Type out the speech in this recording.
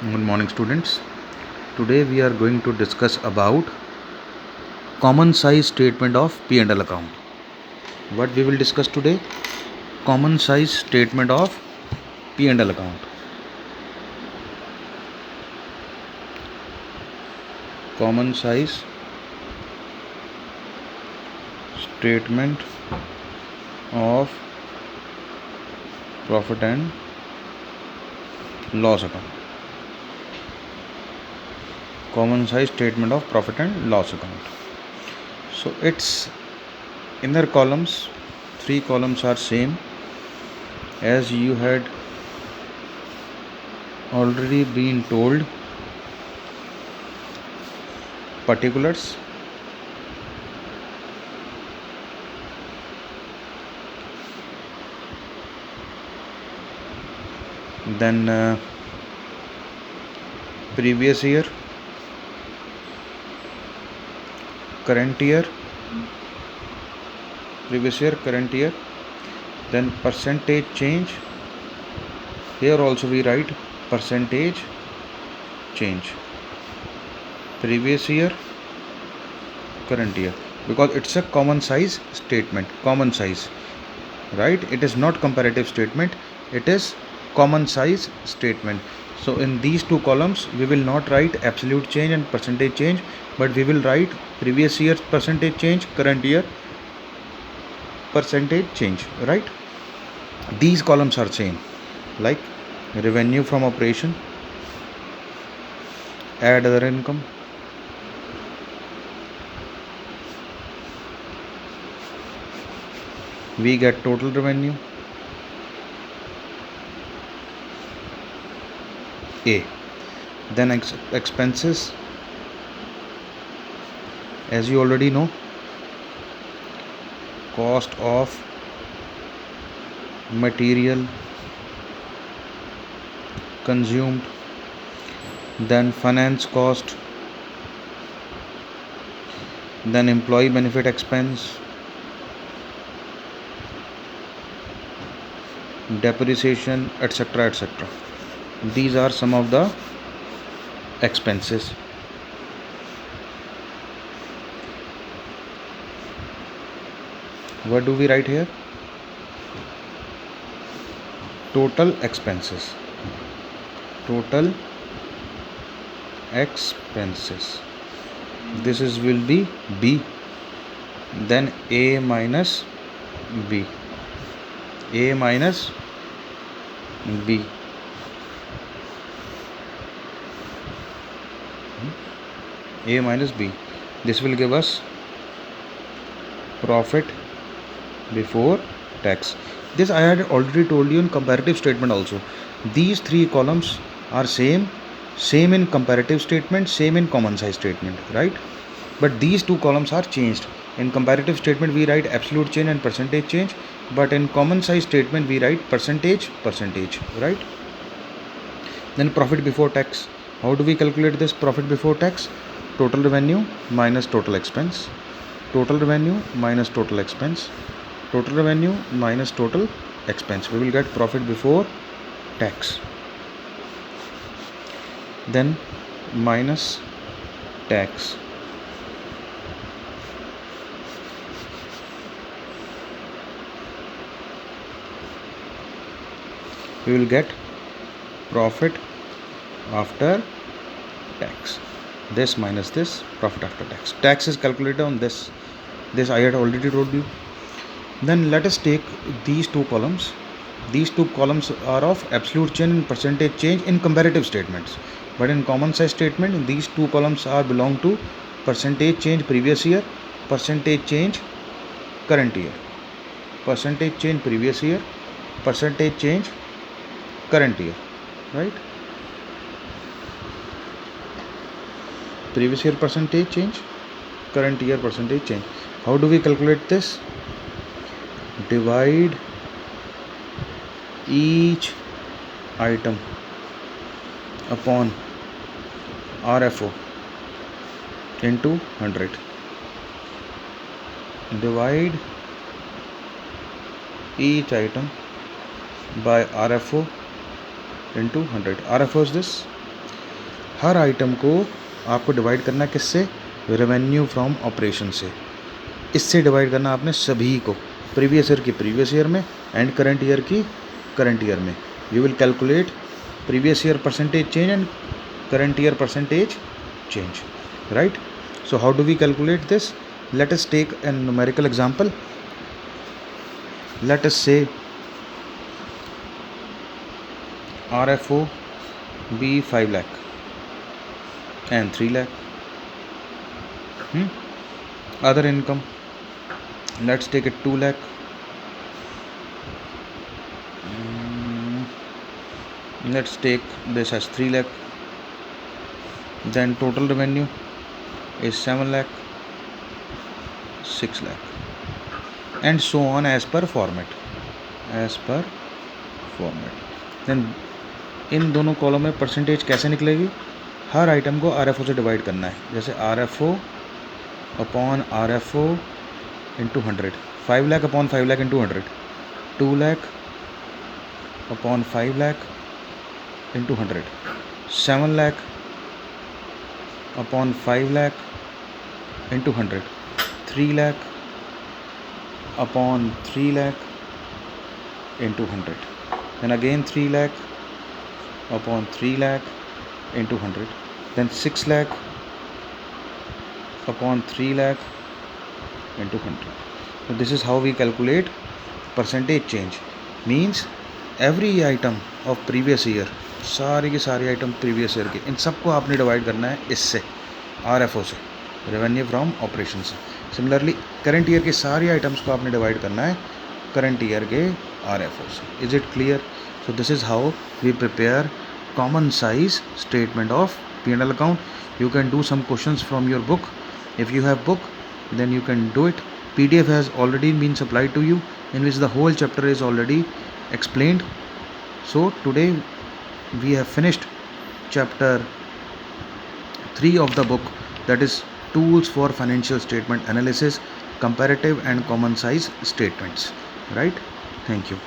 Good morning, students. Today we are going to discuss about common size statement of P&L account. What we will discuss today? Common size statement of P&L account. Common size statement of profit and loss account. Common size statement of profit and loss account. So its inner columns, 3 columns are same as you had already been told. Particulars, then previous year, current year, previous year, current year, then percentage change. Here also we write percentage change, previous year, current year, because it's a common size statement. Common size, right? It is not comparative statement, it is common size statement. So in these two columns we will not write absolute change and percentage change, but we will write previous year's percentage change, current year percentage change, right? These columns are same, like revenue from operation, add other income, we get total revenue, A. Then expenses, as you already know, cost of material consumed, then finance cost, then employee benefit expense, depreciation, etc., etc. These are some of the expenses. What do we write here? Total expenses. Total expenses. This is will be B. Then A minus B. A minus B. A minus B. This will give us profit before tax. This I had already told you in comparative statement also. These 3 columns are same in comparative statement, same in common size statement, right? But these 2 columns are changed. In comparative statement we write absolute change and percentage change, but in common size statement we write percentage, right? Then profit before tax. How do we calculate this profit before tax? Total revenue minus total expense, total revenue minus total expense, total revenue minus total expense. We will get profit before tax. Then minus tax. We will get profit after tax. This minus this, profit after tax. Tax is calculated on this. This I had already told you. Then let us take these 2 columns. These 2 columns are of absolute change and percentage change in comparative statements. But in common size statement, these 2 columns are belong to percentage change previous year, percentage change current year, percentage change previous year, percentage change current year, right? Previous year percentage change, current year percentage change. How do we calculate this? Divide each item upon RFO into 100. Divide each item by RFO into 100. RFO is this. Her item को आपको divide करना है किससे, revenue from operation से। इससे divide करना आपने सभी को, प्रीवियस ईयर की प्रीवियस ईयर में एंड करंट ईयर की करंट ईयर में। You will calculate previous year percentage change and current year percentage change, right? So how do we calculate this? Let us take a numerical example. Let us say RFO be 5 lakh and 3 lakh. Other income, let's take it 2 lakh. Let's take this as 3 lakh. Then total revenue is 7 lakh, 6 lakh, and so on as per format. Then इन दोनों column में percentage कैसे निकलेगी, हर item को RFO से divide करना है। जैसे RFO upon RFO into 100, 5 lakh upon 5 lakh into 100, 2 lakh upon 5 lakh into 100, 7 lakh upon 5 lakh into 100, 3 lakh upon 3 lakh into 100, then again 3 lakh upon 3 lakh into 100, then 6 lakh upon 3 lakh into 100. So this is how we calculate percentage change. Means every item of previous year, सारी की सारी item previous year के, इन सबको आपने divide करना है इससे, RFO से, रेवेन्यू फ्रॉम ऑपरेशन से। सिमिलरली करंट ईयर के सारी आइटम्स को आपने डिवाइड करना है करंट ईयर के RFO से। Is it clear? So this is how we prepare common size statement of P&L account. You can do some questions from your book. If you have book, then you can do it. PDF has already been supplied to you, in which the whole chapter is already explained. So today we have finished chapter 3 of the book, that is tools for financial statement analysis, comparative and common size statements, right? Thank you.